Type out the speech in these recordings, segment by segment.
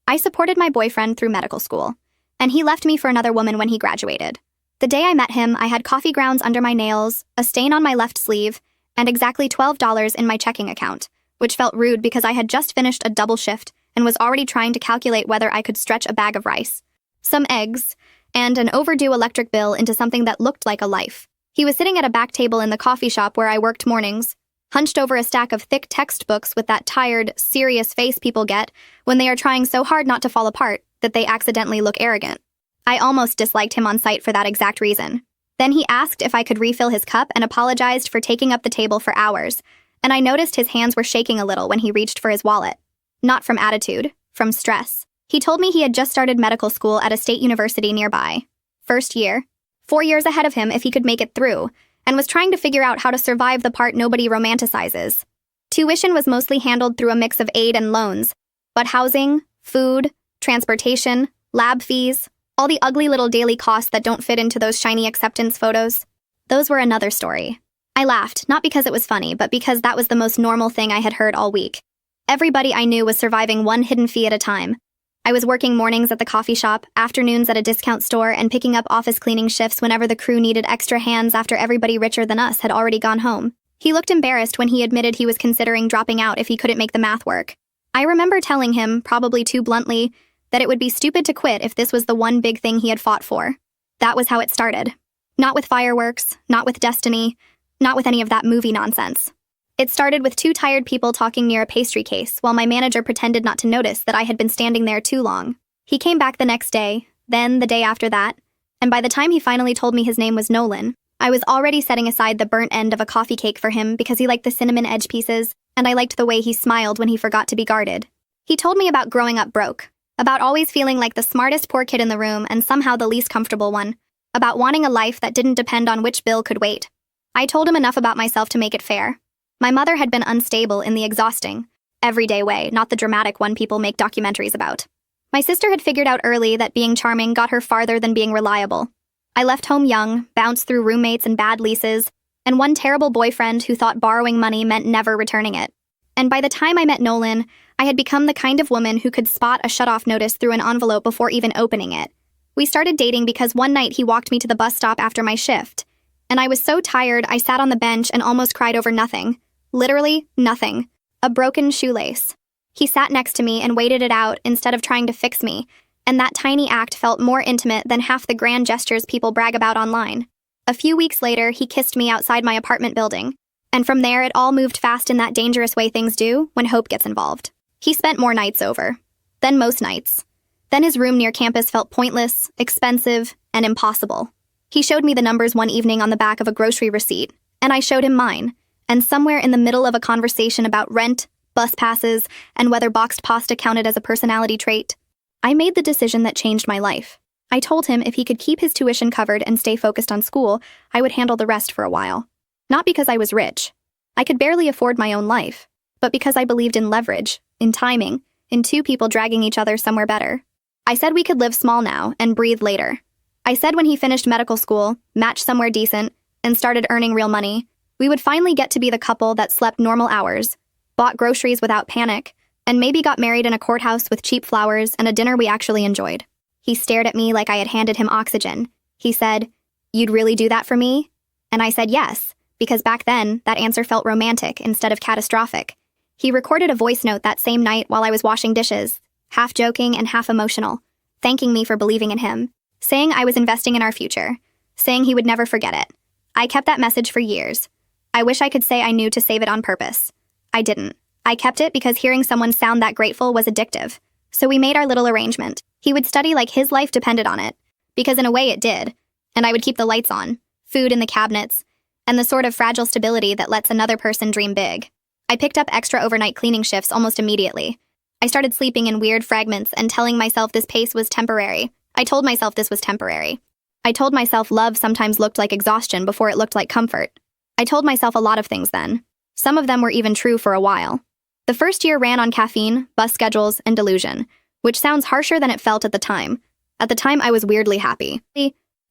I supported my boyfriend through medical school, and he left me for another woman when he graduated. The day I met him, I had coffee grounds under my nails, a stain on my left sleeve, and exactly $12 in my checking account, which felt rude because I had just finished a double shift and was already trying to calculate whether I could stretch a bag of rice, some eggs, and an overdue electric bill into something that looked like a life. He was sitting at a back table in the coffee shop where I worked mornings, hunched over a stack of thick textbooks with that tired, serious face people get when they are trying so hard not to fall apart that they accidentally look arrogant. I almost disliked him on sight for that exact reason. Then he asked if I could refill his cup and apologized for taking up the table for hours, and I noticed his hands were shaking a little when he reached for his wallet. Not from attitude, from stress. He told me he had just started medical school at a state university nearby. First year, 4 years ahead of him if he could make it through, and was trying to figure out how to survive the part nobody romanticizes. Tuition was mostly handled through a mix of aid and loans, but housing, food, transportation, lab fees, all the ugly little daily costs that don't fit into those shiny acceptance photos, those were another story. I laughed, not because it was funny, but because that was the most normal thing I had heard all week. Everybody I knew was surviving one hidden fee at a time. I was working mornings at the coffee shop, afternoons at a discount store, and picking up office cleaning shifts whenever the crew needed extra hands after everybody richer than us had already gone home. He looked embarrassed when he admitted he was considering dropping out if he couldn't make the math work. I remember telling him, probably too bluntly, that it would be stupid to quit if this was the one big thing he had fought for. That was how it started. Not with fireworks, not with destiny, not with any of that movie nonsense. It started with two tired people talking near a pastry case while my manager pretended not to notice that I had been standing there too long. He came back the next day, then the day after that, and by the time he finally told me his name was Nolan, I was already setting aside the burnt end of a coffee cake for him because he liked the cinnamon edge pieces, and I liked the way he smiled when he forgot to be guarded. He told me about growing up broke, about always feeling like the smartest poor kid in the room and somehow the least comfortable one, about wanting a life that didn't depend on which bill could wait. I told him enough about myself to make it fair. My mother had been unstable in the exhausting, everyday way, not the dramatic one people make documentaries about. My sister had figured out early that being charming got her farther than being reliable. I left home young, bounced through roommates and bad leases, and one terrible boyfriend who thought borrowing money meant never returning it. And by the time I met Nolan, I had become the kind of woman who could spot a shutoff notice through an envelope before even opening it. We started dating because one night he walked me to the bus stop after my shift, and I was so tired I sat on the bench and almost cried over nothing. Literally nothing. A broken shoelace. He sat next to me and waited it out instead of trying to fix me, and that tiny act felt more intimate than half the grand gestures people brag about online. A few weeks later, he kissed me outside my apartment building, and from there it all moved fast in that dangerous way things do when hope gets involved. He spent more nights over. Then most nights. Then his room near campus felt pointless, expensive, and impossible. He showed me the numbers one evening on the back of a grocery receipt, and I showed him mine. And somewhere in the middle of a conversation about rent, bus passes, and whether boxed pasta counted as a personality trait, I made the decision that changed my life. I told him if he could keep his tuition covered and stay focused on school, I would handle the rest for a while. Not because I was rich. I could barely afford my own life, but because I believed in leverage, in timing, in two people dragging each other somewhere better. I said we could live small now and breathe later. I said when he finished medical school, matched somewhere decent, and started earning real money, we would finally get to be the couple that slept normal hours, bought groceries without panic, and maybe got married in a courthouse with cheap flowers and a dinner we actually enjoyed. He stared at me like I had handed him oxygen. He said, "You'd really do that for me?" And I said yes, because back then, that answer felt romantic instead of catastrophic. He recorded a voice note that same night while I was washing dishes, half joking and half emotional, thanking me for believing in him, saying I was investing in our future, saying he would never forget it. I kept that message for years. I wish I could say I knew to save it on purpose. I didn't. I kept it because hearing someone sound that grateful was addictive. So we made our little arrangement. He would study like his life depended on it, because in a way it did, and I would keep the lights on, food in the cabinets, and the sort of fragile stability that lets another person dream big. I picked up extra overnight cleaning shifts almost immediately. I started sleeping in weird fragments and telling myself this pace was temporary. I told myself this was temporary. I told myself love sometimes looked like exhaustion before it looked like comfort. I told myself a lot of things then. Some of them were even true for a while. The first year ran on caffeine, bus schedules, and delusion, which sounds harsher than it felt at the time. At the time, I was weirdly happy.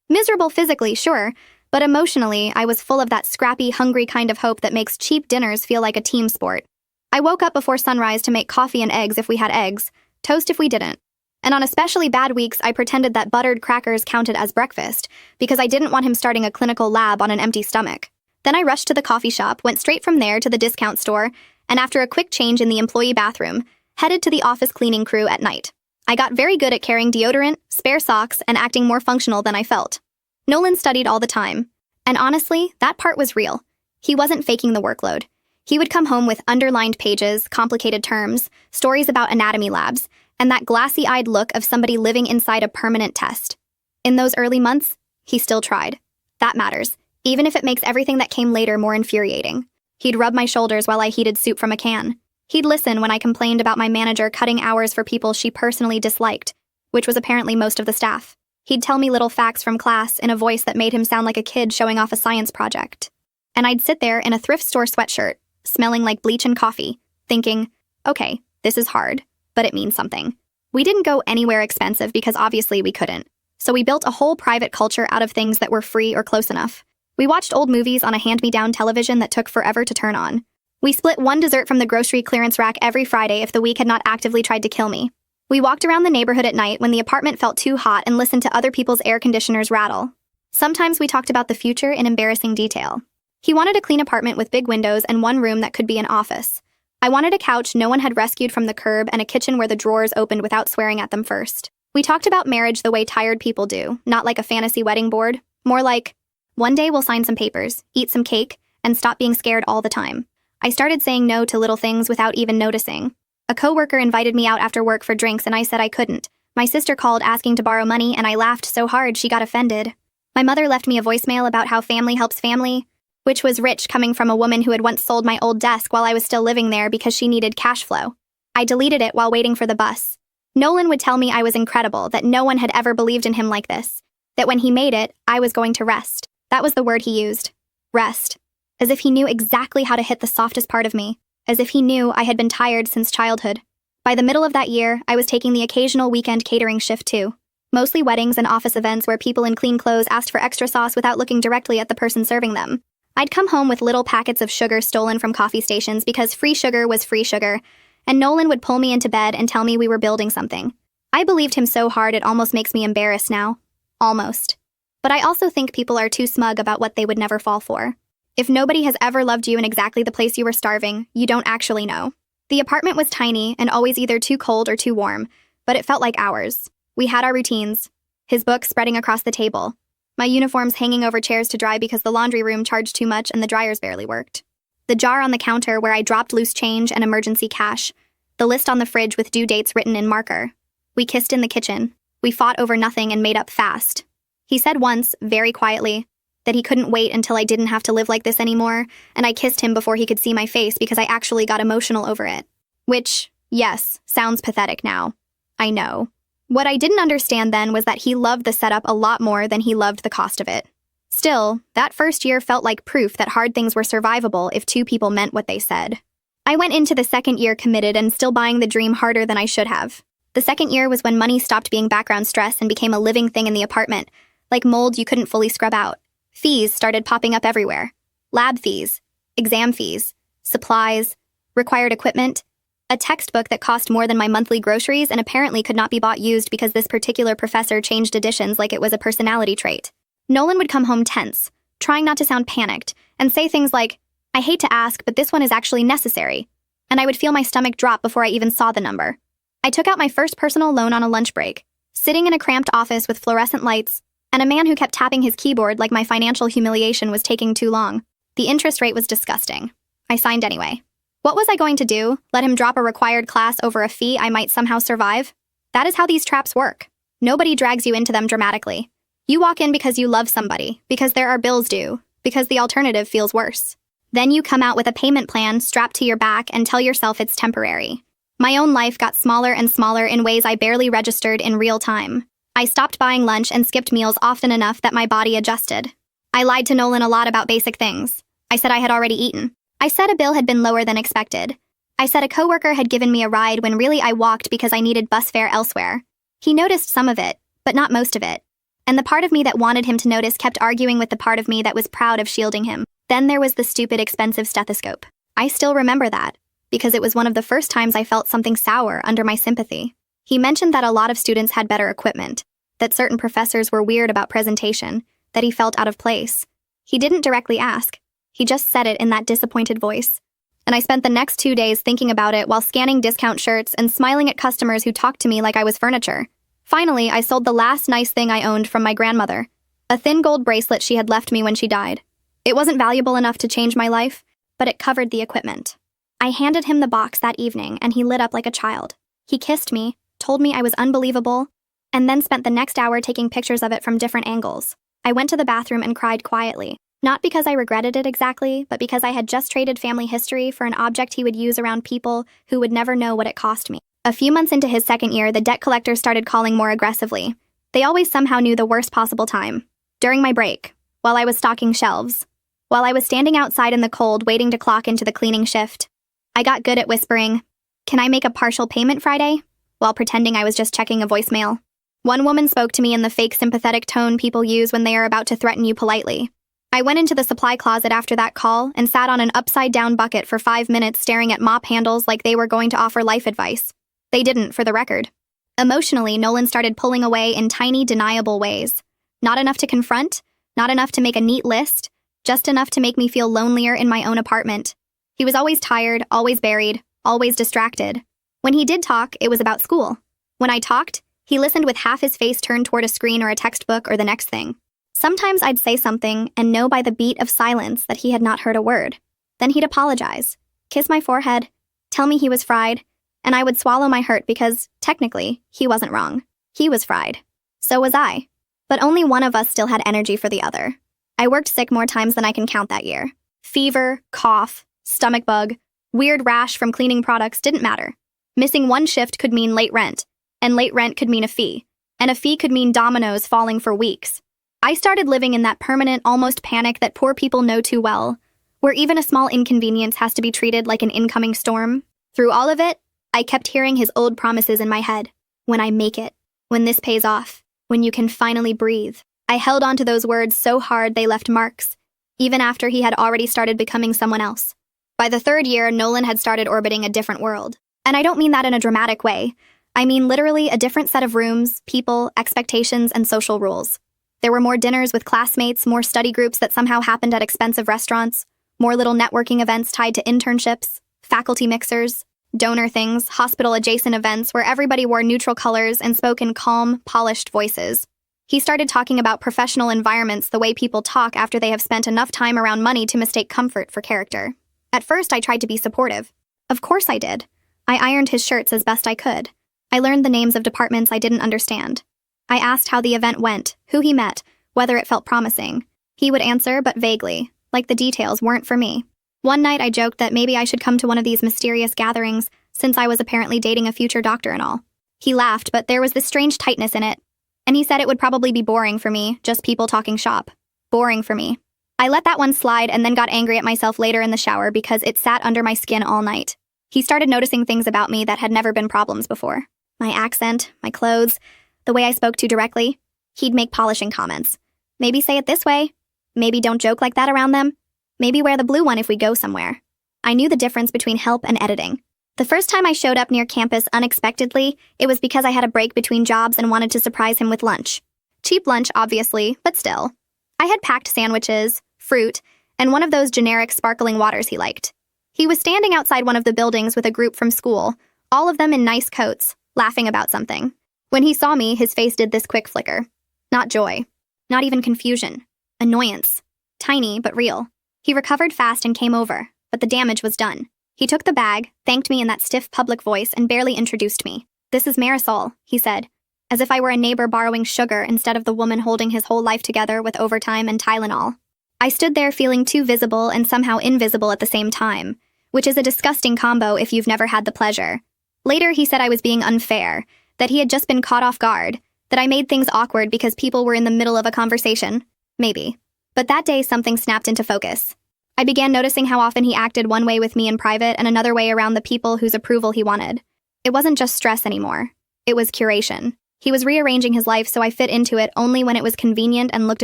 Miserable physically, sure, but emotionally, I was full of that scrappy, hungry kind of hope that makes cheap dinners feel like a team sport. I woke up before sunrise to make coffee and eggs if we had eggs, toast if we didn't. And on especially bad weeks, I pretended that buttered crackers counted as breakfast because I didn't want him starting a clinical lab on an empty stomach. Then I rushed to the coffee shop, went straight from there to the discount store, and after a quick change in the employee bathroom, headed to the office cleaning crew at night. I got very good at carrying deodorant, spare socks, and acting more functional than I felt. Nolan studied all the time. And honestly, that part was real. He wasn't faking the workload. He would come home with underlined pages, complicated terms, stories about anatomy labs, and that glassy-eyed look of somebody living inside a permanent test. In those early months, he still tried. That matters, even if it makes everything that came later more infuriating. He'd rub my shoulders while I heated soup from a can. He'd listen when I complained about my manager cutting hours for people she personally disliked, which was apparently most of the staff. He'd tell me little facts from class in a voice that made him sound like a kid showing off a science project. And I'd sit there in a thrift store sweatshirt, smelling like bleach and coffee, thinking, okay, this is hard, but it means something. We didn't go anywhere expensive because obviously we couldn't. So we built a whole private culture out of things that were free or close enough. We watched old movies on a hand-me-down television that took forever to turn on. We split one dessert from the grocery clearance rack every Friday if the week had not actively tried to kill me. We walked around the neighborhood at night when the apartment felt too hot and listened to other people's air conditioners rattle. Sometimes we talked about the future in embarrassing detail. He wanted a clean apartment with big windows and one room that could be an office. I wanted a couch no one had rescued from the curb and a kitchen where the drawers opened without swearing at them first. We talked about marriage the way tired people do, not like a fantasy wedding board. More like, one day we'll sign some papers, eat some cake, and stop being scared all the time. I started saying no to little things without even noticing. A coworker invited me out after work for drinks and I said I couldn't. My sister called asking to borrow money and I laughed so hard she got offended. My mother left me a voicemail about how family helps family, which was rich coming from a woman who had once sold my old desk while I was still living there because she needed cash flow. I deleted it while waiting for the bus. Nolan would tell me I was incredible, that no one had ever believed in him like this, that when he made it, I was going to rest. That was the word he used. Rest. As if he knew exactly how to hit the softest part of me, as if he knew I had been tired since childhood. By the middle of that year, I was taking the occasional weekend catering shift too. Mostly weddings and office events where people in clean clothes asked for extra sauce without looking directly at the person serving them. I'd come home with little packets of sugar stolen from coffee stations because free sugar was free sugar, and Nolan would pull me into bed and tell me we were building something. I believed him so hard it almost makes me embarrassed now. Almost. But I also think people are too smug about what they would never fall for. If nobody has ever loved you in exactly the place you were starving, you don't actually know. The apartment was tiny and always either too cold or too warm, but it felt like ours. We had our routines. His books spreading across the table. My uniforms hanging over chairs to dry because the laundry room charged too much and the dryers barely worked. The jar on the counter where I dropped loose change and emergency cash. The list on the fridge with due dates written in marker. We kissed in the kitchen. We fought over nothing and made up fast. He said once, very quietly, that he couldn't wait until I didn't have to live like this anymore, and I kissed him before he could see my face because I actually got emotional over it. Which, yes, sounds pathetic now. I know. What I didn't understand then was that he loved the setup a lot more than he loved the cost of it. Still, that first year felt like proof that hard things were survivable if two people meant what they said. I went into the second year committed and still buying the dream harder than I should have. The second year was when money stopped being background stress and became a living thing in the apartment, like mold you couldn't fully scrub out. Fees started popping up everywhere. Lab fees, exam fees, supplies, required equipment, a textbook that cost more than my monthly groceries and apparently could not be bought used because this particular professor changed editions like it was a personality trait. Nolan would come home tense, trying not to sound panicked, and say things like, I hate to ask, but this one is actually necessary. And I would feel my stomach drop before I even saw the number. I took out my first personal loan on a lunch break, sitting in a cramped office with fluorescent lights, and a man who kept tapping his keyboard like my financial humiliation was taking too long. The interest rate was disgusting. I signed anyway. What was I going to do? Let him drop a required class over a fee I might somehow survive? That is how these traps work. Nobody drags you into them dramatically. You walk in because you love somebody, because there are bills due, because the alternative feels worse. Then you come out with a payment plan strapped to your back and tell yourself it's temporary. My own life got smaller and smaller in ways I barely registered in real time. I stopped buying lunch and skipped meals often enough that my body adjusted. I lied to Nolan a lot about basic things. I said I had already eaten. I said a bill had been lower than expected. I said a coworker had given me a ride when really I walked because I needed bus fare elsewhere. He noticed some of it, but not most of it. And the part of me that wanted him to notice kept arguing with the part of me that was proud of shielding him. Then there was the stupid expensive stethoscope. I still remember that, because it was one of the first times I felt something sour under my sympathy. He mentioned that a lot of students had better equipment, that certain professors were weird about presentation, that he felt out of place. He didn't directly ask. He just said it in that disappointed voice. And I spent the next 2 days thinking about it while scanning discount shirts and smiling at customers who talked to me like I was furniture. Finally, I sold the last nice thing I owned from my grandmother, a thin gold bracelet she had left me when she died. It wasn't valuable enough to change my life, but it covered the equipment. I handed him the box that evening, and he lit up like a child. He kissed me, told me I was unbelievable, and then spent the next hour taking pictures of it from different angles. I went to the bathroom and cried quietly, not because I regretted it exactly, but because I had just traded family history for an object he would use around people who would never know what it cost me. A few months into his second year, the debt collectors started calling more aggressively. They always somehow knew the worst possible time. During my break, while I was stocking shelves, while I was standing outside in the cold waiting to clock into the cleaning shift, I got good at whispering, "Can I make a partial payment Friday?" while pretending I was just checking a voicemail. One woman spoke to me in the fake sympathetic tone people use when they are about to threaten you politely. I went into the supply closet after that call and sat on an upside-down bucket for 5 minutes staring at mop handles like they were going to offer life advice. They didn't, for the record. Emotionally, Nolan started pulling away in tiny, deniable ways. Not enough to confront, not enough to make a neat list, just enough to make me feel lonelier in my own apartment. He was always tired, always buried, always distracted. When he did talk, it was about school. When I talked, he listened with half his face turned toward a screen or a textbook or the next thing. Sometimes I'd say something and know by the beat of silence that he had not heard a word. Then he'd apologize, kiss my forehead, tell me he was fried, and I would swallow my hurt because, technically, he wasn't wrong. He was fried. So was I. But only one of us still had energy for the other. I worked sick more times than I can count that year. Fever, cough, stomach bug, weird rash from cleaning products didn't matter. Missing one shift could mean late rent, and late rent could mean a fee, and a fee could mean dominoes falling for weeks. I started living in that permanent, almost panic that poor people know too well, where even a small inconvenience has to be treated like an incoming storm. Through all of it, I kept hearing his old promises in my head. When I make it, when this pays off, when you can finally breathe. I held on to those words so hard they left marks, even after he had already started becoming someone else. By the third year, Nolan had started orbiting a different world. And I don't mean that in a dramatic way. I mean literally a different set of rooms, people, expectations, and social rules. There were more dinners with classmates, more study groups that somehow happened at expensive restaurants, more little networking events tied to internships, faculty mixers, donor things, hospital-adjacent events where everybody wore neutral colors and spoke in calm, polished voices. He started talking about professional environments the way people talk after they have spent enough time around money to mistake comfort for character. At first, I tried to be supportive. Of course I did. I ironed his shirts as best I could. I learned the names of departments I didn't understand. I asked how the event went, who he met, whether it felt promising. He would answer, but vaguely, like the details weren't for me. One night I joked that maybe I should come to one of these mysterious gatherings, since I was apparently dating a future doctor and all. He laughed, but there was this strange tightness in it. And he said it would probably be boring for me, just people talking shop. Boring for me. I let that one slide and then got angry at myself later in the shower because it sat under my skin all night. He started noticing things about me that had never been problems before. My accent, my clothes, the way I spoke too directly. He'd make polishing comments. Maybe say it this way. Maybe don't joke like that around them. Maybe wear the blue one if we go somewhere. I knew the difference between help and editing. The first time I showed up near campus unexpectedly, it was because I had a break between jobs and wanted to surprise him with lunch. Cheap lunch, obviously, but still. I had packed sandwiches, fruit, and one of those generic sparkling waters he liked. He was standing outside one of the buildings with a group from school, all of them in nice coats, laughing about something. When he saw me, his face did this quick flicker. Not joy. Not even confusion. Annoyance. Tiny, but real. He recovered fast and came over, but the damage was done. He took the bag, thanked me in that stiff public voice, and barely introduced me. "This is Marisol," he said, as if I were a neighbor borrowing sugar instead of the woman holding his whole life together with overtime and Tylenol. I stood there feeling too visible and somehow invisible at the same time, which is a disgusting combo if you've never had the pleasure. Later, he said I was being unfair, that he had just been caught off guard, that I made things awkward because people were in the middle of a conversation. Maybe. But that day, something snapped into focus. I began noticing how often he acted one way with me in private and another way around the people whose approval he wanted. It wasn't just stress anymore. It was curation. He was rearranging his life so I fit into it only when it was convenient and looked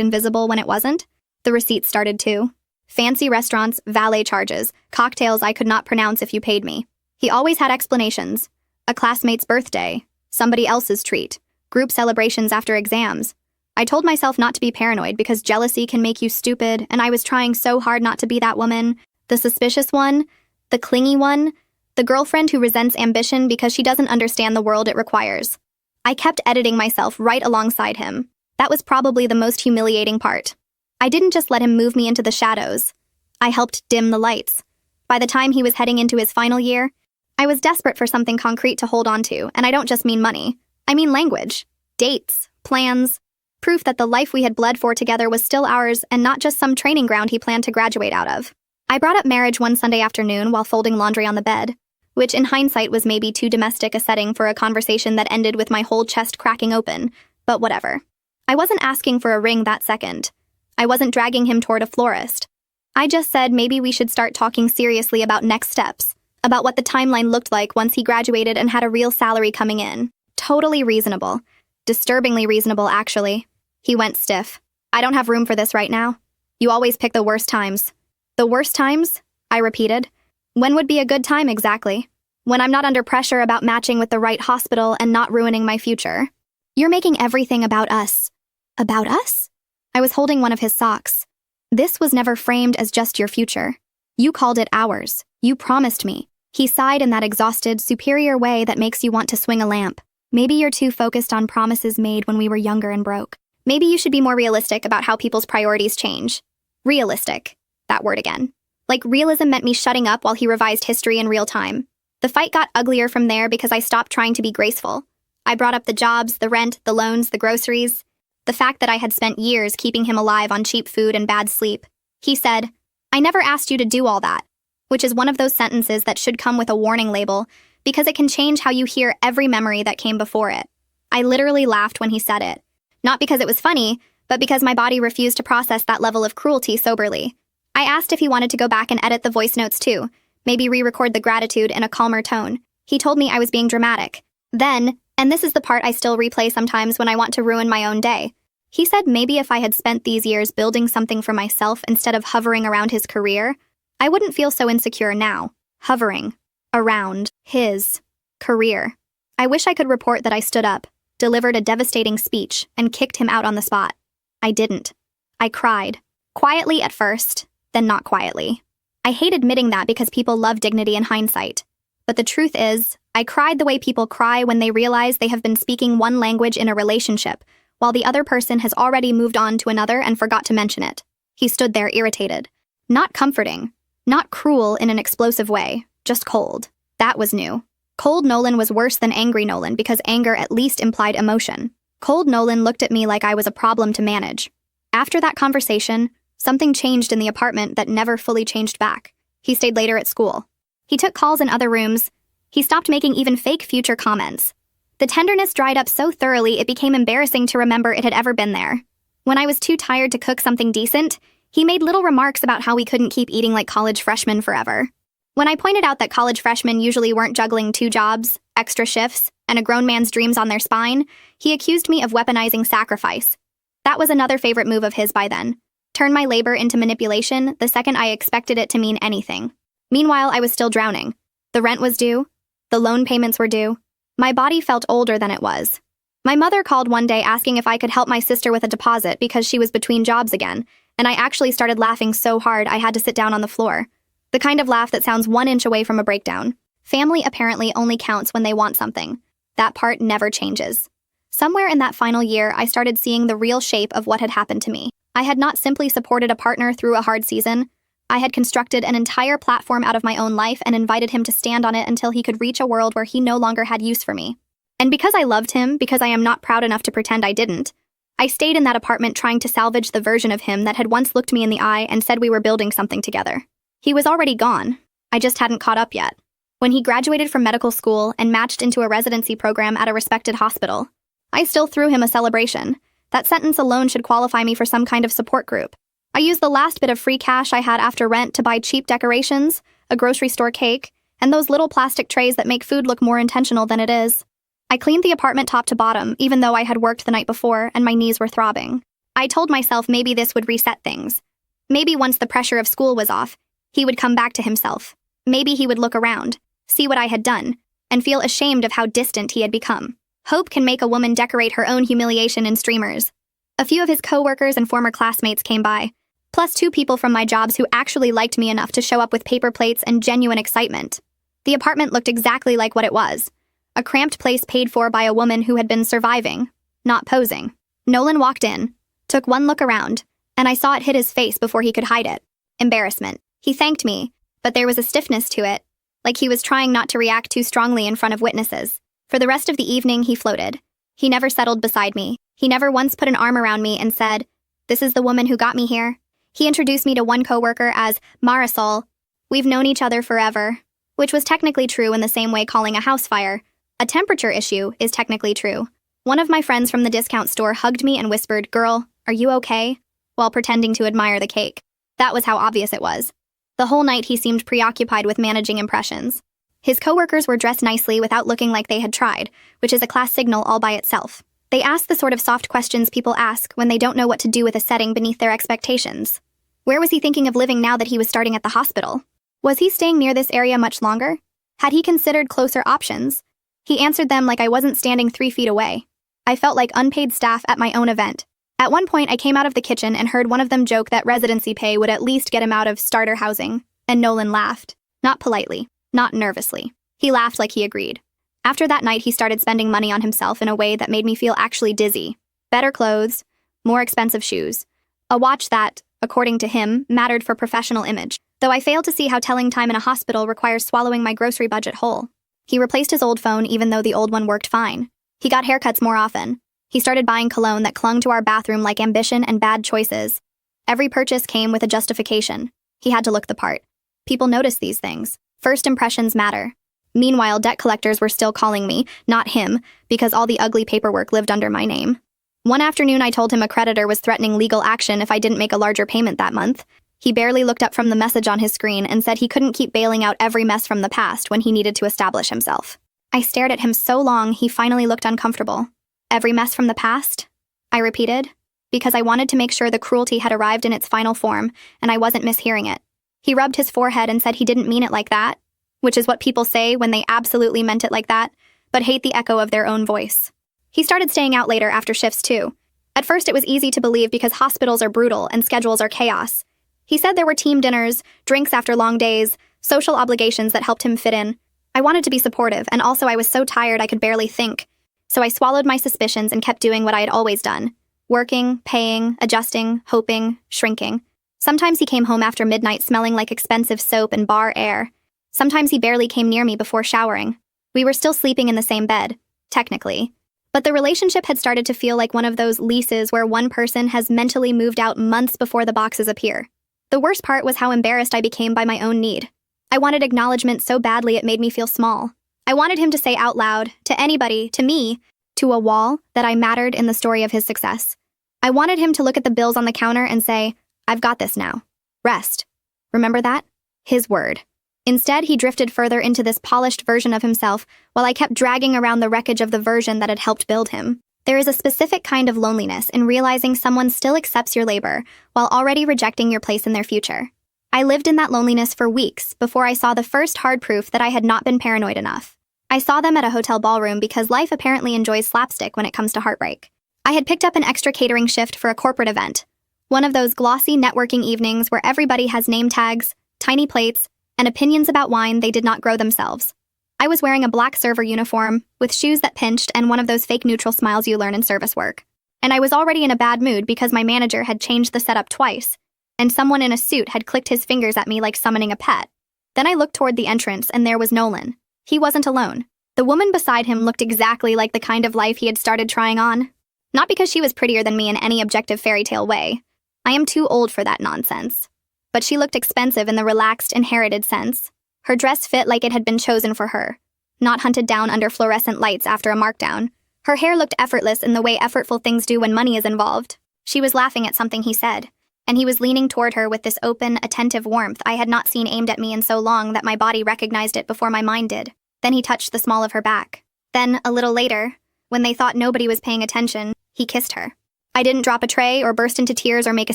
invisible when it wasn't. The receipts started too. Fancy restaurants, valet charges, cocktails I could not pronounce if you paid me. He always had explanations. A classmate's birthday, somebody else's treat, group celebrations after exams. I told myself not to be paranoid because jealousy can make you stupid, and I was trying so hard not to be that woman, the suspicious one, the clingy one, the girlfriend who resents ambition because she doesn't understand the world it requires. I kept editing myself right alongside him. That was probably the most humiliating part. I didn't just let him move me into the shadows. I helped dim the lights. By the time he was heading into his final year, I was desperate for something concrete to hold on to, and I don't just mean money. I mean language, dates, plans, proof that the life we had bled for together was still ours and not just some training ground he planned to graduate out of. I brought up marriage one Sunday afternoon while folding laundry on the bed, which in hindsight was maybe too domestic a setting for a conversation that ended with my whole chest cracking open, but whatever. I wasn't asking for a ring that second. I wasn't dragging him toward a florist. I just said maybe we should start talking seriously about next steps, about what the timeline looked like once he graduated and had a real salary coming in. Totally reasonable. Disturbingly reasonable, actually. He went stiff. I don't have room for this right now. You always pick the worst times. The worst times? I repeated. When would be a good time exactly? When I'm not under pressure about matching with the right hospital and not ruining my future. You're making everything about us. About us? I was holding one of his socks. This was never framed as just your future. You called it ours. You promised me. He sighed in that exhausted, superior way that makes you want to swing a lamp. Maybe you're too focused on promises made when we were younger and broke. Maybe you should be more realistic about how people's priorities change. Realistic. That word again. Like realism meant me shutting up while he revised history in real time. The fight got uglier from there because I stopped trying to be graceful. I brought up the jobs, the rent, the loans, the groceries. The fact that I had spent years keeping him alive on cheap food and bad sleep. He said, I never asked you to do all that, which is one of those sentences that should come with a warning label because it can change how you hear every memory that came before it. I literally laughed when he said it. Not because it was funny, but because my body refused to process that level of cruelty soberly. I asked if he wanted to go back and edit the voice notes too, maybe re-record the gratitude in a calmer tone. He told me I was being dramatic. Then, and this is the part I still replay sometimes when I want to ruin my own day, he said maybe if I had spent these years building something for myself instead of hovering around his career, I wouldn't feel so insecure now, hovering around his career. I wish I could report that I stood up, delivered a devastating speech, and kicked him out on the spot. I didn't. I cried. Quietly at first, then not quietly. I hate admitting that because people love dignity in hindsight. But the truth is, I cried the way people cry when they realize they have been speaking one language in a relationship, while the other person has already moved on to another and forgot to mention it. He stood there irritated. Not comforting. Not cruel in an explosive way. Just cold. That was new. Cold Nolan was worse than angry Nolan because anger at least implied emotion. Cold Nolan looked at me like I was a problem to manage. After that conversation, something changed in the apartment that never fully changed back. He stayed later at school. He took calls in other rooms. He stopped making even fake future comments. The tenderness dried up so thoroughly it became embarrassing to remember it had ever been there. When I was too tired to cook something decent, he made little remarks about how we couldn't keep eating like college freshmen forever. When I pointed out that college freshmen usually weren't juggling 2 jobs, extra shifts, and a grown man's dreams on their spine, he accused me of weaponizing sacrifice. That was another favorite move of his by then. Turn my labor into manipulation the second I expected it to mean anything. Meanwhile, I was still drowning. The rent was due. The loan payments were due. My body felt older than it was. My mother called one day asking if I could help my sister with a deposit because she was between jobs again, and I actually started laughing so hard I had to sit down on the floor. The kind of laugh that sounds 1 inch away from a breakdown. Family apparently only counts when they want something. That part never changes. Somewhere in that final year, I started seeing the real shape of what had happened to me. I had not simply supported a partner through a hard season. I had constructed an entire platform out of my own life and invited him to stand on it until he could reach a world where he no longer had use for me. And because I loved him, because I am not proud enough to pretend I didn't, I stayed in that apartment trying to salvage the version of him that had once looked me in the eye and said we were building something together. He was already gone. I just hadn't caught up yet. When he graduated from medical school and matched into a residency program at a respected hospital, I still threw him a celebration. That sentence alone should qualify me for some kind of support group. I used the last bit of free cash I had after rent to buy cheap decorations, a grocery store cake, and those little plastic trays that make food look more intentional than it is. I cleaned the apartment top to bottom, even though I had worked the night before and my knees were throbbing. I told myself maybe this would reset things. Maybe once the pressure of school was off, he would come back to himself. Maybe he would look around, see what I had done, and feel ashamed of how distant he had become. Hope can make a woman decorate her own humiliation in streamers. A few of his co-workers and former classmates came by, plus 2 people from my jobs who actually liked me enough to show up with paper plates and genuine excitement. The apartment looked exactly like what it was. A cramped place paid for by a woman who had been surviving, not posing. Nolan walked in, took one look around, and I saw it hit his face before he could hide it. Embarrassment. He thanked me, but there was a stiffness to it, like he was trying not to react too strongly in front of witnesses. For the rest of the evening, he floated. He never settled beside me. He never once put an arm around me and said, "This is the woman who got me here." He introduced me to one coworker as Marisol. "We've known each other forever," which was technically true in the same way calling a house fire. A temperature issue is technically true. One of my friends from the discount store hugged me and whispered, "Girl, are you okay?" while pretending to admire the cake. That was how obvious it was. The whole night he seemed preoccupied with managing impressions. His coworkers were dressed nicely without looking like they had tried, which is a class signal all by itself. They asked the sort of soft questions people ask when they don't know what to do with a setting beneath their expectations. Where was he thinking of living now that he was starting at the hospital? Was he staying near this area much longer? Had he considered closer options? He answered them like I wasn't standing 3 feet away. I felt like unpaid staff at my own event. At one point, I came out of the kitchen and heard one of them joke that residency pay would at least get him out of starter housing, and Nolan laughed. Not politely, not nervously. He laughed like he agreed. After that night, he started spending money on himself in a way that made me feel actually dizzy. Better clothes, more expensive shoes. A watch that, according to him, mattered for professional image, though I failed to see how telling time in a hospital requires swallowing my grocery budget whole. He replaced his old phone even though the old one worked fine. He got haircuts more often. He started buying cologne that clung to our bathroom like ambition and bad choices. Every purchase came with a justification. He had to look the part. People notice these things. First impressions matter. Meanwhile, debt collectors were still calling me, not him, because all the ugly paperwork lived under my name. One afternoon, I told him a creditor was threatening legal action if I didn't make a larger payment that month. He barely looked up from the message on his screen and said he couldn't keep bailing out every mess from the past when he needed to establish himself. I stared at him so long, he finally looked uncomfortable. "Every mess from the past?" I repeated, because I wanted to make sure the cruelty had arrived in its final form, and I wasn't mishearing it. He rubbed his forehead and said he didn't mean it like that, which is what people say when they absolutely meant it like that, but hate the echo of their own voice. He started staying out later after shifts too. At first it was easy to believe because hospitals are brutal and schedules are chaos. He said there were team dinners, drinks after long days, social obligations that helped him fit in. I wanted to be supportive, and also I was so tired I could barely think. So I swallowed my suspicions and kept doing what I had always done. Working, paying, adjusting, hoping, shrinking. Sometimes he came home after midnight smelling like expensive soap and bar air. Sometimes he barely came near me before showering. We were still sleeping in the same bed, technically. But the relationship had started to feel like one of those leases where one person has mentally moved out months before the boxes appear. The worst part was how embarrassed I became by my own need. I wanted acknowledgement so badly it made me feel small. I wanted him to say out loud, to anybody, to me, to a wall, that I mattered in the story of his success. I wanted him to look at the bills on the counter and say, "I've got this now. Rest." Remember that? His word. Instead, he drifted further into this polished version of himself while I kept dragging around the wreckage of the version that had helped build him. There is a specific kind of loneliness in realizing someone still accepts your labor while already rejecting your place in their future. I lived in that loneliness for weeks before I saw the first hard proof that I had not been paranoid enough. I saw them at a hotel ballroom because life apparently enjoys slapstick when it comes to heartbreak. I had picked up an extra catering shift for a corporate event, one of those glossy networking evenings where everybody has name tags, tiny plates, and opinions about wine they did not grow themselves. I was wearing a black server uniform, with shoes that pinched and one of those fake neutral smiles you learn in service work. And I was already in a bad mood because my manager had changed the setup twice, and someone in a suit had clicked his fingers at me like summoning a pet. Then I looked toward the entrance, and there was Nolan. He wasn't alone. The woman beside him looked exactly like the kind of life he had started trying on. Not because she was prettier than me in any objective fairy tale way. I am too old for that nonsense. But she looked expensive in the relaxed, inherited sense. Her dress fit like it had been chosen for her, not hunted down under fluorescent lights after a markdown. Her hair looked effortless in the way effortful things do when money is involved. She was laughing at something he said, and he was leaning toward her with this open, attentive warmth I had not seen aimed at me in so long that my body recognized it before my mind did. Then he touched the small of her back. Then, a little later, when they thought nobody was paying attention, he kissed her. I didn't drop a tray or burst into tears or make a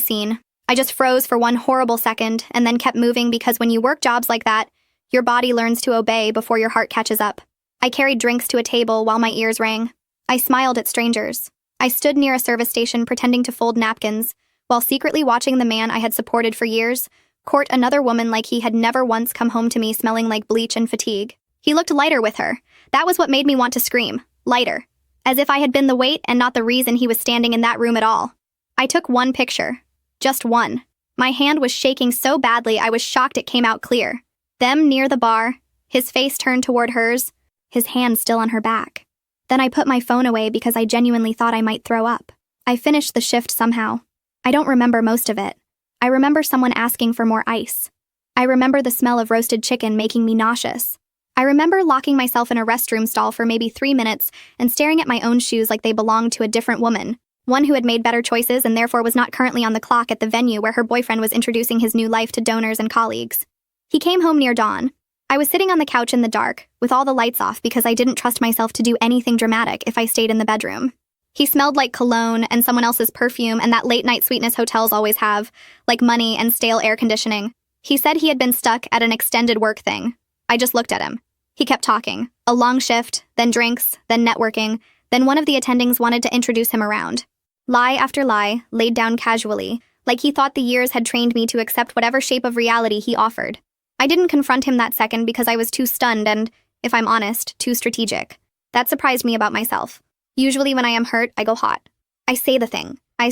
scene. I just froze for one horrible second and then kept moving because when you work jobs like that, your body learns to obey before your heart catches up. I carried drinks to a table while my ears rang. I smiled at strangers. I stood near a service station pretending to fold napkins, while secretly watching the man I had supported for years court another woman like he had never once come home to me smelling like bleach and fatigue. He looked lighter with her. That was what made me want to scream. Lighter. As if I had been the weight and not the reason he was standing in that room at all. I took one picture. Just one. My hand was shaking so badly I was shocked it came out clear. Them near the bar, his face turned toward hers, his hand still on her back. Then I put my phone away because I genuinely thought I might throw up. I finished the shift somehow. I don't remember most of it. I remember someone asking for more ice. I remember the smell of roasted chicken making me nauseous. I remember locking myself in a restroom stall for maybe 3 minutes and staring at my own shoes like they belonged to a different woman, one who had made better choices and therefore was not currently on the clock at the venue where her boyfriend was introducing his new life to donors and colleagues. He came home near dawn. I was sitting on the couch in the dark, with all the lights off because I didn't trust myself to do anything dramatic if I stayed in the bedroom. He smelled like cologne and someone else's perfume and that late-night sweetness hotels always have, like money and stale air conditioning. He said he had been stuck at an extended work thing. I just looked at him. He kept talking. A long shift, then drinks, then networking, then one of the attendings wanted to introduce him around. Lie after lie, laid down casually, like he thought the years had trained me to accept whatever shape of reality he offered. I didn't confront him that second because I was too stunned and, if I'm honest, too strategic. That surprised me about myself. Usually when I am hurt, I go hot. I say the thing. I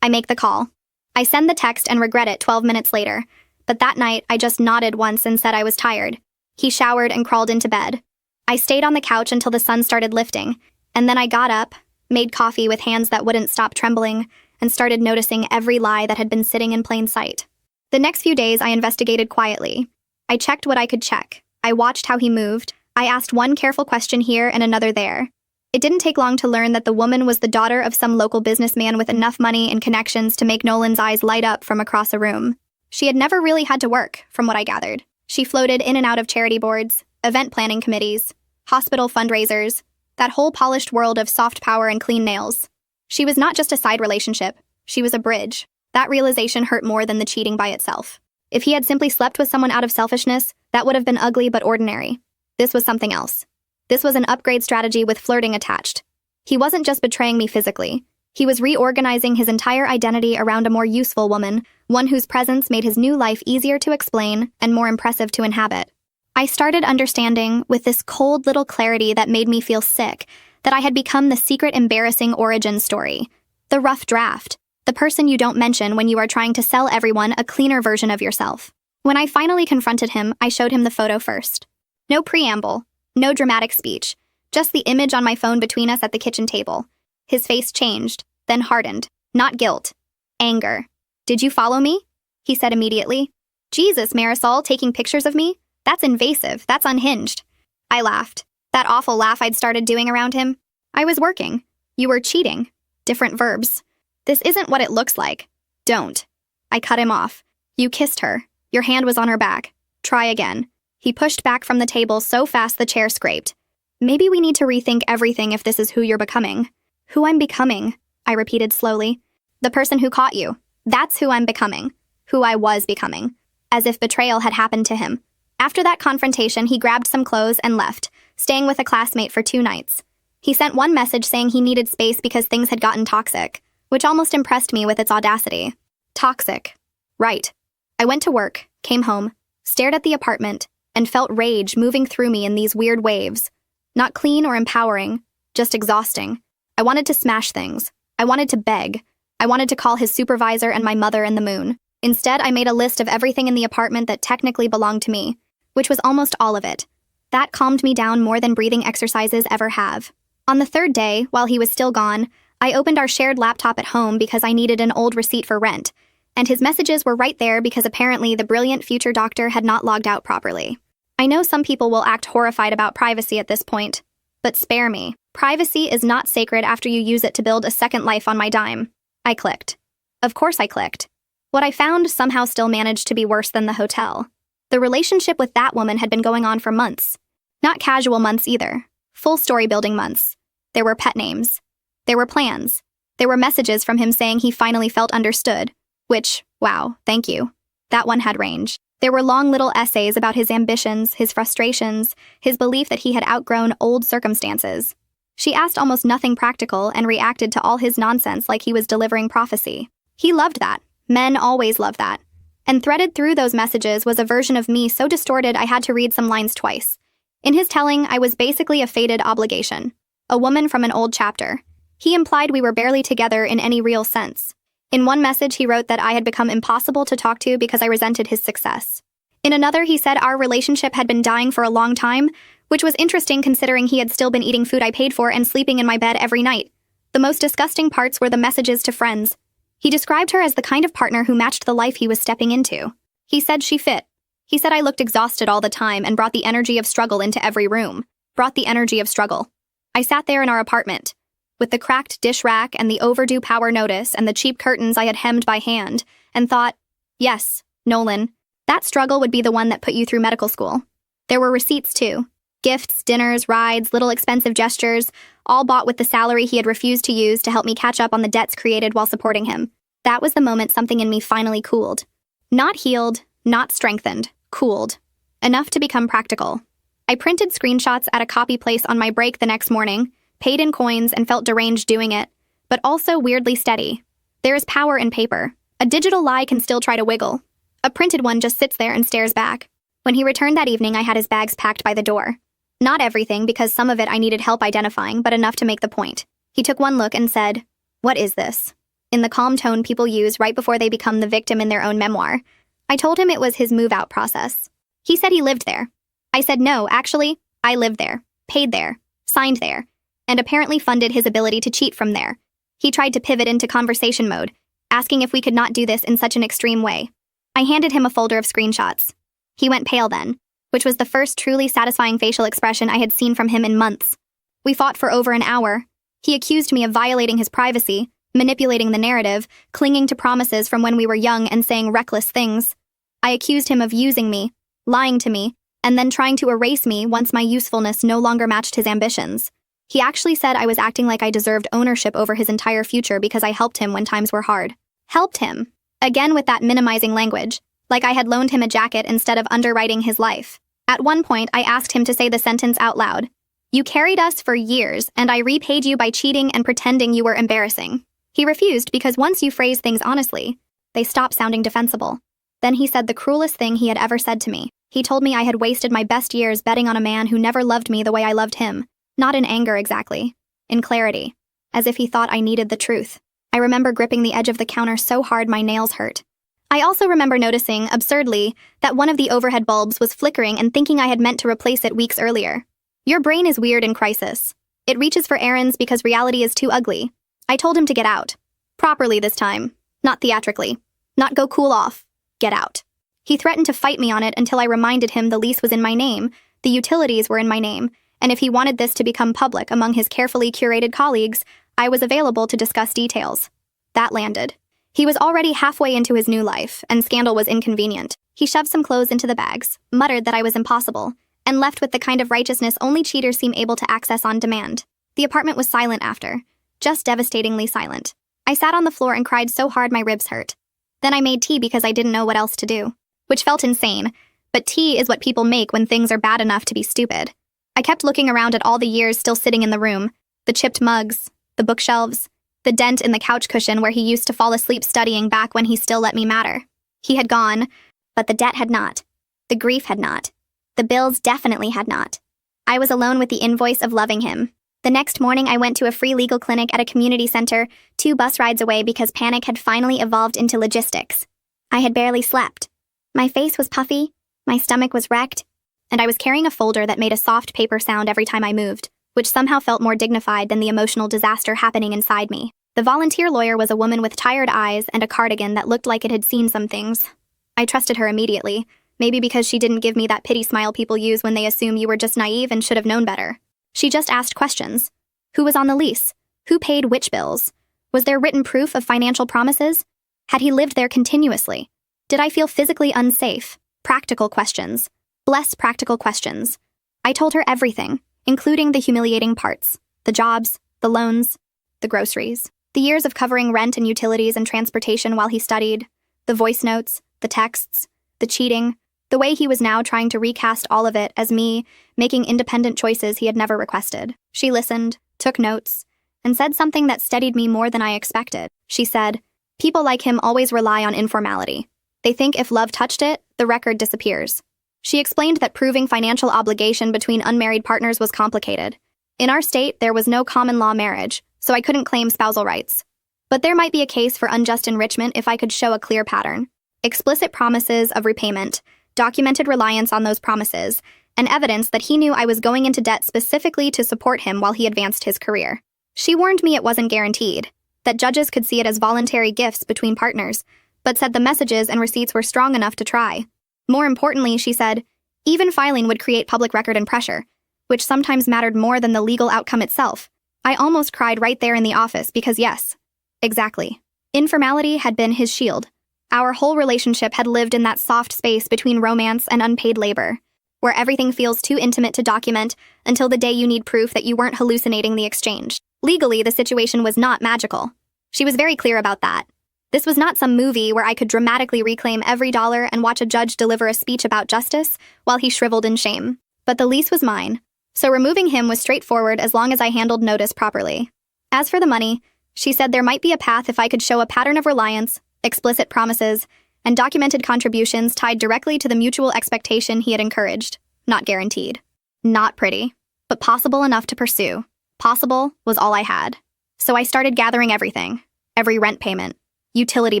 make the call. I send the text and regret it 12 minutes later. But that night, I just nodded once and said I was tired. He showered and crawled into bed. I stayed on the couch until the sun started lifting, and then I got up, made coffee with hands that wouldn't stop trembling, and started noticing every lie that had been sitting in plain sight. The next few days, I investigated quietly. I checked what I could check. I watched how he moved. I asked one careful question here and another there. It didn't take long to learn that the woman was the daughter of some local businessman with enough money and connections to make Nolan's eyes light up from across a room. She had never really had to work, from what I gathered. She floated in and out of charity boards, event planning committees, hospital fundraisers, that whole polished world of soft power and clean nails. She was not just a side relationship, she was a bridge. That realization hurt more than the cheating by itself. If he had simply slept with someone out of selfishness, that would have been ugly but ordinary. This was something else. This was an upgrade strategy with flirting attached. He wasn't just betraying me physically. He was reorganizing his entire identity around a more useful woman, one whose presence made his new life easier to explain and more impressive to inhabit. I started understanding, with this cold little clarity that made me feel sick, that I had become the secret embarrassing origin story. The rough draft. The person you don't mention when you are trying to sell everyone a cleaner version of yourself. When I finally confronted him, I showed him the photo first. No preamble. No dramatic speech. Just the image on my phone between us at the kitchen table. His face changed, then hardened. Not guilt. Anger. "Did you follow me?" he said immediately. "Jesus, Marisol, taking pictures of me? That's invasive. That's unhinged." I laughed. That awful laugh I'd started doing around him. "I was working. You were cheating." Different verbs. "This isn't what it looks like. Don't." I cut him off. "You kissed her. Your hand was on her back. Try again." He pushed back from the table so fast the chair scraped. "Maybe we need to rethink everything if this is who you're becoming." "Who I'm becoming," I repeated slowly. "The person who caught you. That's who I'm becoming. Who I was becoming." As if betrayal had happened to him. After that confrontation, he grabbed some clothes and left, staying with a classmate for 2 nights. He sent one message saying he needed space because things had gotten toxic, which almost impressed me with its audacity. Toxic. Right. I went to work, came home, stared at the apartment, and felt rage moving through me in these weird waves. Not clean or empowering, just exhausting. I wanted to smash things. I wanted to beg. I wanted to call his supervisor and my mother and the moon. Instead, I made a list of everything in the apartment that technically belonged to me, which was almost all of it. That calmed me down more than breathing exercises ever have. On the 3rd day, while he was still gone, I opened our shared laptop at home because I needed an old receipt for rent, and his messages were right there because apparently the brilliant future doctor had not logged out properly. I know some people will act horrified about privacy at this point, but spare me. Privacy is not sacred after you use it to build a second life on my dime. I clicked. Of course I clicked. What I found somehow still managed to be worse than the hotel. The relationship with that woman had been going on for months. Not casual months either. Full story-building months. There were pet names. There were plans. There were messages from him saying he finally felt understood. Which, wow, thank you. That one had range. There were long little essays about his ambitions, his frustrations, his belief that he had outgrown old circumstances. She asked almost nothing practical and reacted to all his nonsense like he was delivering prophecy. He loved that. Men always love that. And threaded through those messages was a version of me so distorted I had to read some lines twice. In his telling, I was basically a fated obligation. A woman from an old chapter. He implied we were barely together in any real sense. In one message, he wrote that I had become impossible to talk to because I resented his success. In another, he said our relationship had been dying for a long time, which was interesting considering he had still been eating food I paid for and sleeping in my bed every night. The most disgusting parts were the messages to friends. He described her as the kind of partner who matched the life he was stepping into. He said she fit. He said I looked exhausted all the time and brought the energy of struggle into every room. Brought the energy of struggle. I sat there in our apartment, with the cracked dish rack and the overdue power notice and the cheap curtains I had hemmed by hand, and thought, yes, Nolan, that struggle would be the one that put you through medical school. There were receipts too. Gifts, dinners, rides, little expensive gestures, all bought with the salary he had refused to use to help me catch up on the debts created while supporting him. That was the moment something in me finally cooled. Not healed, not strengthened, cooled. Enough to become practical. I printed screenshots at a copy place on my break the next morning, paid in coins and felt deranged doing it, but also weirdly steady. There is power in paper. A digital lie can still try to wiggle. A printed one just sits there and stares back. When he returned that evening, I had his bags packed by the door. Not everything, because some of it I needed help identifying, but enough to make the point. He took one look and said, "What is this?" In the calm tone people use right before they become the victim in their own memoir. I told him it was his move-out process. He said he lived there. I said no, actually, I lived there, paid there, signed there, and apparently funded his ability to cheat from there. He tried to pivot into conversation mode, asking if we could not do this in such an extreme way. I handed him a folder of screenshots. He went pale then, which was the first truly satisfying facial expression I had seen from him in months. We fought for over an hour. He accused me of violating his privacy, manipulating the narrative, clinging to promises from when we were young and saying reckless things. I accused him of using me, lying to me, and then trying to erase me once my usefulness no longer matched his ambitions. He actually said I was acting like I deserved ownership over his entire future because I helped him when times were hard. Helped him. Again with that minimizing language, like I had loaned him a jacket instead of underwriting his life. At one point, I asked him to say the sentence out loud. "You carried us for years, and I repaid you by cheating and pretending you were embarrassing." He refused because once you phrase things honestly, they stop sounding defensible. Then he said the cruelest thing he had ever said to me. He told me I had wasted my best years betting on a man who never loved me the way I loved him. Not in anger exactly. In clarity. As if he thought I needed the truth. I remember gripping the edge of the counter so hard my nails hurt. I also remember noticing, absurdly, that one of the overhead bulbs was flickering and thinking I had meant to replace it weeks earlier. Your brain is weird in crisis. It reaches for errands because reality is too ugly. I told him to get out. Properly this time. Not theatrically. Not go cool off. Get out. He threatened to fight me on it until I reminded him the lease was in my name, the utilities were in my name, and if he wanted this to become public among his carefully curated colleagues, I was available to discuss details. That landed. He was already halfway into his new life, and scandal was inconvenient. He shoved some clothes into the bags, muttered that I was impossible, and left with the kind of righteousness only cheaters seem able to access on demand. The apartment was silent after. Just devastatingly silent. I sat on the floor and cried so hard my ribs hurt. Then I made tea because I didn't know what else to do. Which felt insane, but tea is what people make when things are bad enough to be stupid. I kept looking around at all the years still sitting in the room, the chipped mugs, the bookshelves, the dent in the couch cushion where he used to fall asleep studying back when he still let me matter. He had gone, but the debt had not. The grief had not. The bills definitely had not. I was alone with the invoice of loving him. The next morning I went to a free legal clinic at a community center, 2 bus rides away because panic had finally evolved into logistics. I had barely slept. My face was puffy, my stomach was wrecked, and I was carrying a folder that made a soft paper sound every time I moved, which somehow felt more dignified than the emotional disaster happening inside me. The volunteer lawyer was a woman with tired eyes and a cardigan that looked like it had seen some things. I trusted her immediately, maybe because she didn't give me that pity smile people use when they assume you were just naive and should have known better. She just asked questions. Who was on the lease? Who paid which bills? Was there written proof of financial promises? Had he lived there continuously? Did I feel physically unsafe? Practical questions. Bless practical questions. I told her everything, including the humiliating parts. The jobs, the loans, the groceries. The years of covering rent and utilities and transportation while he studied. The voice notes, the texts, the cheating. The way he was now trying to recast all of it as me, making independent choices he had never requested. She listened, took notes, and said something that steadied me more than I expected. She said, "People like him always rely on informality. They think if love touched it, the record disappears." She explained that proving financial obligation between unmarried partners was complicated. In our state, there was no common law marriage, so I couldn't claim spousal rights. But there might be a case for unjust enrichment if I could show a clear pattern. Explicit promises of repayment, documented reliance on those promises, and evidence that he knew I was going into debt specifically to support him while he advanced his career. She warned me it wasn't guaranteed, that judges could see it as voluntary gifts between partners, but said the messages and receipts were strong enough to try. More importantly, she said, even filing would create public record and pressure, which sometimes mattered more than the legal outcome itself. I almost cried right there in the office because yes, exactly. Informality had been his shield. Our whole relationship had lived in that soft space between romance and unpaid labor, where everything feels too intimate to document until the day you need proof that you weren't hallucinating the exchange. Legally, the situation was not magical. She was very clear about that. This was not some movie where I could dramatically reclaim every dollar and watch a judge deliver a speech about justice while he shriveled in shame. But the lease was mine, so removing him was straightforward as long as I handled notice properly. As for the money, she said there might be a path if I could show a pattern of reliance, explicit promises, and documented contributions tied directly to the mutual expectation he had encouraged. Not guaranteed. Not pretty, but possible enough to pursue. Possible was all I had. So I started gathering everything. Every rent payment, utility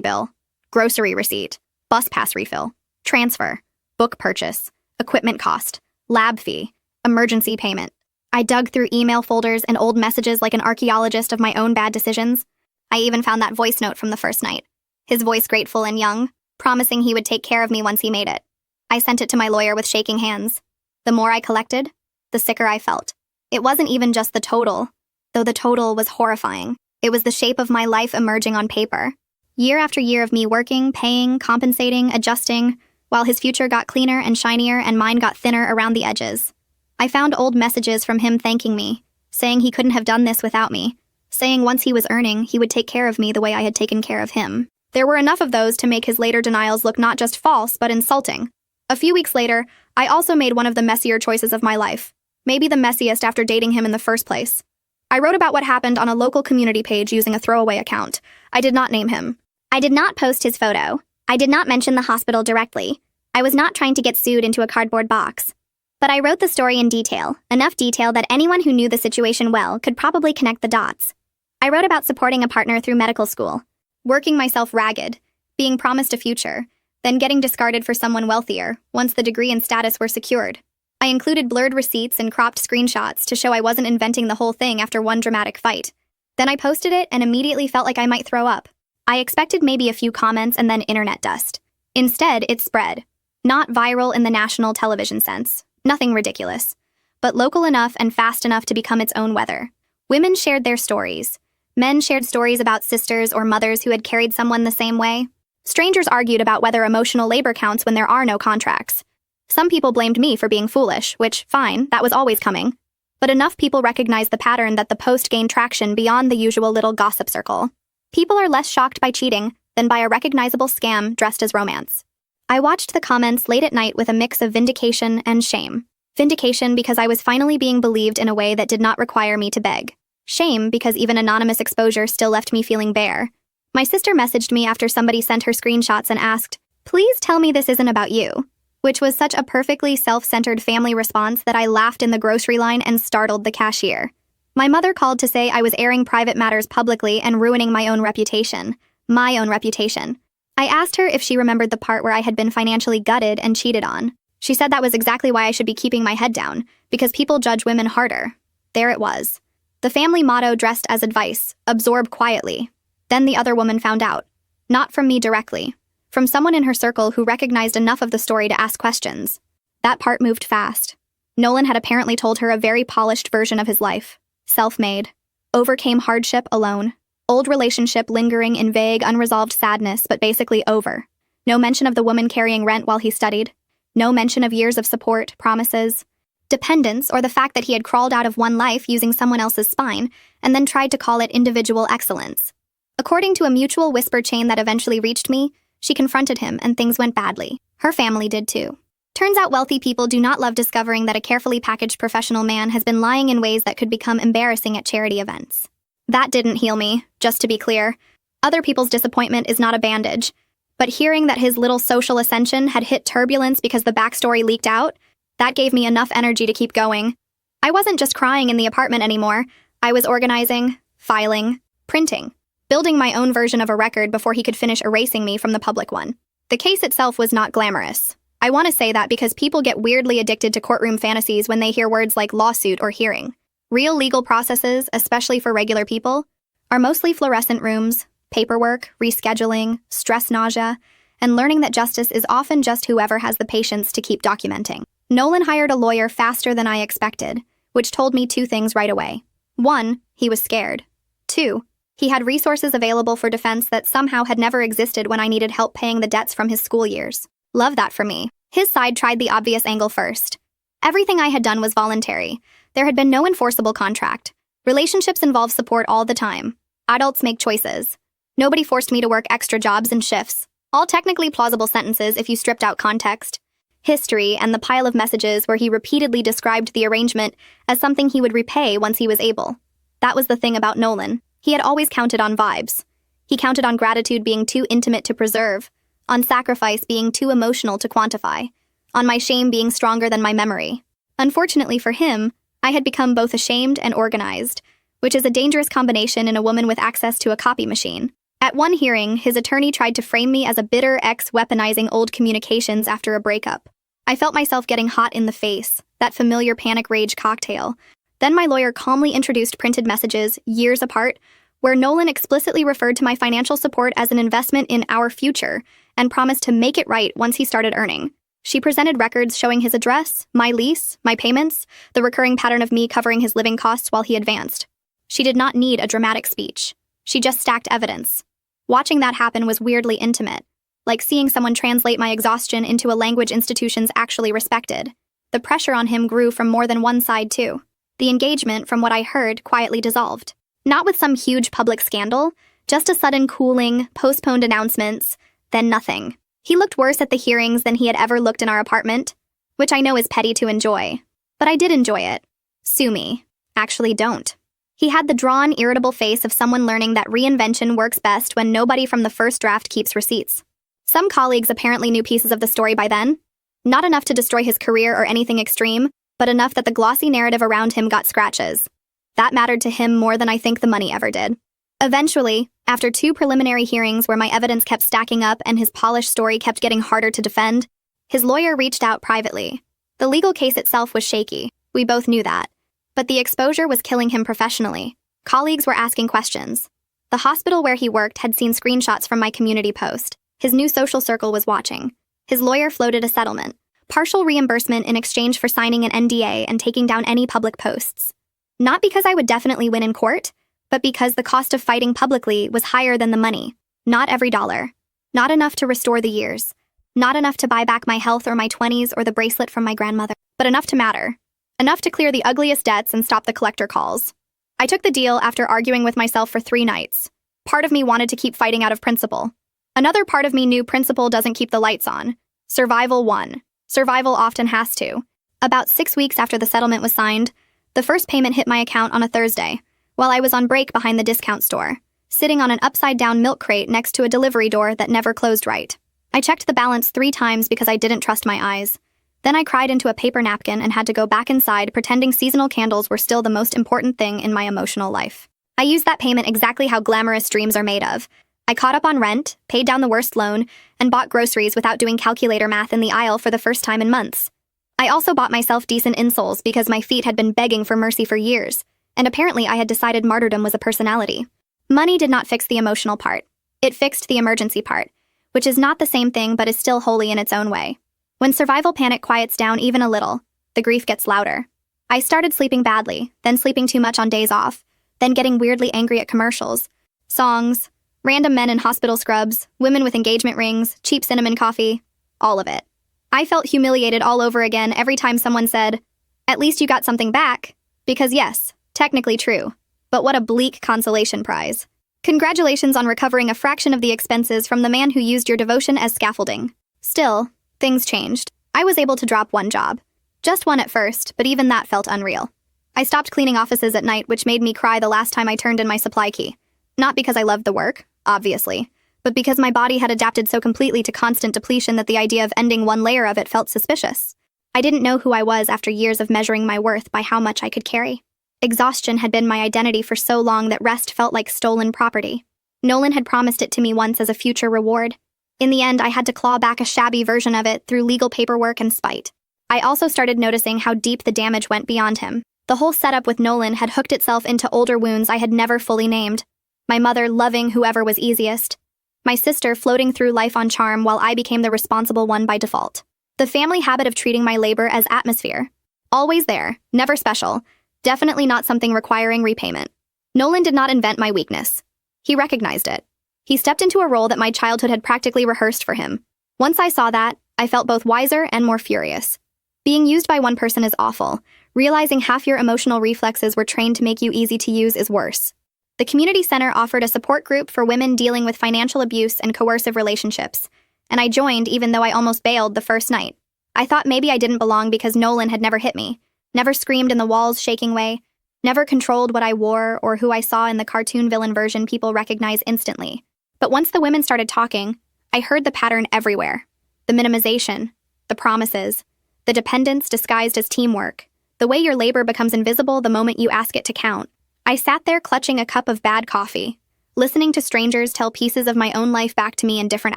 bill, grocery receipt, bus pass refill, transfer, book purchase, equipment cost, lab fee, emergency payment. I dug through email folders and old messages like an archaeologist of my own bad decisions. I even found that voice note from the first night. His voice grateful and young, promising he would take care of me once he made it. I sent it to my lawyer with shaking hands. The more I collected, the sicker I felt. It wasn't even just the total, though the total was horrifying. It was the shape of my life emerging on paper. Year after year of me working, paying, compensating, adjusting, while his future got cleaner and shinier and mine got thinner around the edges. I found old messages from him thanking me, saying he couldn't have done this without me, saying once he was earning, he would take care of me the way I had taken care of him. There were enough of those to make his later denials look not just false, but insulting. A few weeks later, I also made one of the messier choices of my life. Maybe the messiest after dating him in the first place. I wrote about what happened on a local community page using a throwaway account. I did not name him. I did not post his photo. I did not mention the hospital directly. I was not trying to get sued into a cardboard box. But I wrote the story in detail, enough detail that anyone who knew the situation well could probably connect the dots. I wrote about supporting a partner through medical school, working myself ragged, being promised a future, then getting discarded for someone wealthier once the degree and status were secured. I included blurred receipts and cropped screenshots to show I wasn't inventing the whole thing after one dramatic fight. Then I posted it and immediately felt like I might throw up. I expected maybe a few comments and then internet dust. Instead, it spread. Not viral in the national television sense. Nothing ridiculous. But local enough and fast enough to become its own weather. Women shared their stories. Men shared stories about sisters or mothers who had carried someone the same way. Strangers argued about whether emotional labor counts when there are no contracts. Some people blamed me for being foolish, which, fine, that was always coming. But enough people recognized the pattern that the post gained traction beyond the usual little gossip circle. People are less shocked by cheating than by a recognizable scam dressed as romance. I watched the comments late at night with a mix of vindication and shame. Vindication because I was finally being believed in a way that did not require me to beg. Shame because even anonymous exposure still left me feeling bare. My sister messaged me after somebody sent her screenshots and asked, "Please tell me this isn't about you," which was such a perfectly self-centered family response that I laughed in the grocery line and startled the cashier. My mother called to say I was airing private matters publicly and ruining my own reputation. My own reputation. I asked her if she remembered the part where I had been financially gutted and cheated on. She said that was exactly why I should be keeping my head down, because people judge women harder. There it was. The family motto dressed as advice, absorb quietly. Then the other woman found out. Not from me directly. From someone in her circle who recognized enough of the story to ask questions. That part moved fast. Nolan had apparently told her a very polished version of his life. Self-made. Overcame hardship alone. Old relationship lingering in vague, unresolved sadness, but basically over. No mention of the woman carrying rent while he studied. No mention of years of support, promises, dependence, or the fact that he had crawled out of one life using someone else's spine and then tried to call it individual excellence. According to a mutual whisper chain that eventually reached me, she confronted him and things went badly. Her family did too. Turns out wealthy people do not love discovering that a carefully packaged professional man has been lying in ways that could become embarrassing at charity events. That didn't heal me, just to be clear. Other people's disappointment is not a bandage. But hearing that his little social ascension had hit turbulence because the backstory leaked out, that gave me enough energy to keep going. I wasn't just crying in the apartment anymore. I was organizing, filing, printing, building my own version of a record before he could finish erasing me from the public one. The case itself was not glamorous. I want to say that because people get weirdly addicted to courtroom fantasies when they hear words like lawsuit or hearing. Real legal processes, especially for regular people, are mostly fluorescent rooms, paperwork, rescheduling, stress nausea, and learning that justice is often just whoever has the patience to keep documenting. Nolan hired a lawyer faster than I expected, which told me two things right away. 1, he was scared. 2, he had resources available for defense that somehow had never existed when I needed help paying the debts from his school years. Love that for me. His side tried the obvious angle first. Everything I had done was voluntary. There had been no enforceable contract. Relationships involve support all the time. Adults make choices. Nobody forced me to work extra jobs and shifts. All technically plausible sentences if you stripped out context. History and the pile of messages where he repeatedly described the arrangement as something he would repay once he was able. That was the thing about Nolan. He had always counted on vibes. He counted on gratitude being too intimate to preserve, on sacrifice being too emotional to quantify, on my shame being stronger than my memory. Unfortunately for him, I had become both ashamed and organized, which is a dangerous combination in a woman with access to a copy machine. At one hearing, his attorney tried to frame me as a bitter ex weaponizing old communications after a breakup. I felt myself getting hot in the face, that familiar panic rage cocktail. Then my lawyer calmly introduced printed messages, years apart, where Nolan explicitly referred to my financial support as an investment in our future and promised to make it right once he started earning. She presented records showing his address, my lease, my payments, the recurring pattern of me covering his living costs while he advanced. She did not need a dramatic speech. She just stacked evidence. Watching that happen was weirdly intimate, like seeing someone translate my exhaustion into a language institutions actually respected. The pressure on him grew from more than one side, too. The engagement, from what I heard, quietly dissolved. Not with some huge public scandal, just a sudden cooling, postponed announcements, then nothing. He looked worse at the hearings than he had ever looked in our apartment, which I know is petty to enjoy. But I did enjoy it. Sue me. Actually, don't. He had the drawn, irritable face of someone learning that reinvention works best when nobody from the first draft keeps receipts. Some colleagues apparently knew pieces of the story by then. Not enough to destroy his career or anything extreme, but enough that the glossy narrative around him got scratches. That mattered to him more than I think the money ever did. Eventually, after 2 preliminary hearings where my evidence kept stacking up and his polished story kept getting harder to defend, his lawyer reached out privately. The legal case itself was shaky. We both knew that. But the exposure was killing him professionally. Colleagues were asking questions. The hospital where he worked had seen screenshots from my community post. His new social circle was watching. His lawyer floated a settlement. Partial reimbursement in exchange for signing an NDA and taking down any public posts. Not because I would definitely win in court, but because the cost of fighting publicly was higher than the money. Not every dollar. Not enough to restore the years. Not enough to buy back my health or my 20s or the bracelet from my grandmother. But enough to matter. Enough to clear the ugliest debts and stop the collector calls. I took the deal after arguing with myself for 3 nights. Part of me wanted to keep fighting out of principle. Another part of me knew principle doesn't keep the lights on. Survival won. Survival often has to. About 6 weeks after the settlement was signed, the first payment hit my account on a Thursday, while I was on break behind the discount store, sitting on an upside-down milk crate next to a delivery door that never closed right. I checked the balance 3 times because I didn't trust my eyes. Then I cried into a paper napkin and had to go back inside pretending seasonal candles were still the most important thing in my emotional life. I used that payment exactly how glamorous dreams are made of. I caught up on rent, paid down the worst loan, and bought groceries without doing calculator math in the aisle for the first time in months. I also bought myself decent insoles because my feet had been begging for mercy for years, and apparently I had decided martyrdom was a personality. Money did not fix the emotional part. It fixed the emergency part, which is not the same thing but is still holy in its own way. When survival panic quiets down even a little, the grief gets louder. I started sleeping badly, then sleeping too much on days off, then getting weirdly angry at commercials, songs, random men in hospital scrubs, women with engagement rings, cheap cinnamon coffee, all of it. I felt humiliated all over again every time someone said, "At least you got something back," because yes, technically true, but what a bleak consolation prize. Congratulations on recovering a fraction of the expenses from the man who used your devotion as scaffolding. Still, things changed. I was able to drop one job. Just one at first, but even that felt unreal. I stopped cleaning offices at night, which made me cry the last time I turned in my supply key. Not because I loved the work, obviously, but because my body had adapted so completely to constant depletion that the idea of ending one layer of it felt suspicious. I didn't know who I was after years of measuring my worth by how much I could carry. Exhaustion had been my identity for so long that rest felt like stolen property. Nolan had promised it to me once as a future reward. In the end, I had to claw back a shabby version of it through legal paperwork and spite. I also started noticing how deep the damage went beyond him. The whole setup with Nolan had hooked itself into older wounds I had never fully named. My mother loving whoever was easiest. My sister floating through life on charm while I became the responsible one by default. The family habit of treating my labor as atmosphere. Always there, never special, definitely not something requiring repayment. Nolan did not invent my weakness. He recognized it. He stepped into a role that my childhood had practically rehearsed for him. Once I saw that, I felt both wiser and more furious. Being used by one person is awful. Realizing half your emotional reflexes were trained to make you easy to use is worse. The community center offered a support group for women dealing with financial abuse and coercive relationships, and I joined even though I almost bailed the first night. I thought maybe I didn't belong because Nolan had never hit me, never screamed in the walls shaking way, never controlled what I wore or who I saw in the cartoon villain version people recognize instantly. But once the women started talking, I heard the pattern everywhere. The minimization, the promises, the dependence disguised as teamwork, the way your labor becomes invisible the moment you ask it to count. I sat there clutching a cup of bad coffee, listening to strangers tell pieces of my own life back to me in different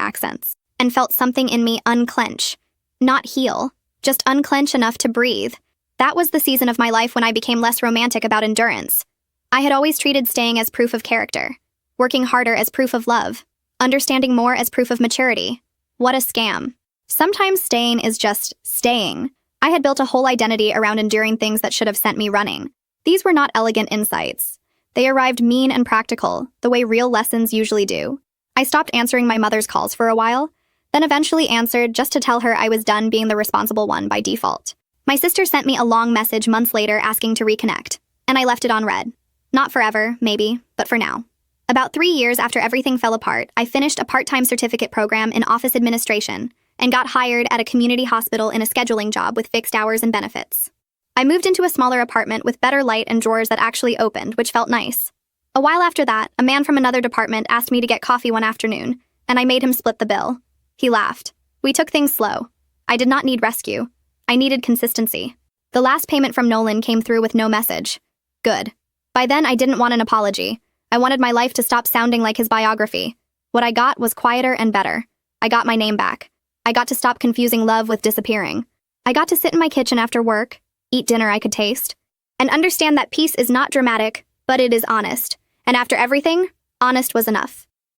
accents, and felt something in me unclench. Not heal, just unclench enough to breathe. That was the season of my life when I became less romantic about endurance. I had always treated staying as proof of character, working harder as proof of love, understanding more as proof of maturity. What a scam. Sometimes staying is just staying. I had built a whole identity around enduring things that should have sent me running. These were not elegant insights. They arrived mean and practical, the way real lessons usually do. I stopped answering my mother's calls for a while, then eventually answered just to tell her I was done being the responsible one by default. My sister sent me a long message months later asking to reconnect, and I left it on read. Not forever, maybe, but for now. About 3 years after everything fell apart, I finished a part-time certificate program in office administration and got hired at a community hospital in a scheduling job with fixed hours and benefits. I moved into a smaller apartment with better light and drawers that actually opened, which felt nice. A while after that, a man from another department asked me to get coffee one afternoon, and I made him split the bill. He laughed. We took things slow. I did not need rescue. I needed consistency. The last payment from Nolan came through with no message. Good. By then, I didn't want an apology. I wanted my life to stop sounding like his biography. What I got was quieter and better. I got my name back. I got to stop confusing love with disappearing. I got to sit in my kitchen after work, eat dinner I could taste, and understand that peace is not dramatic, but it is honest. And after everything, honest was enough.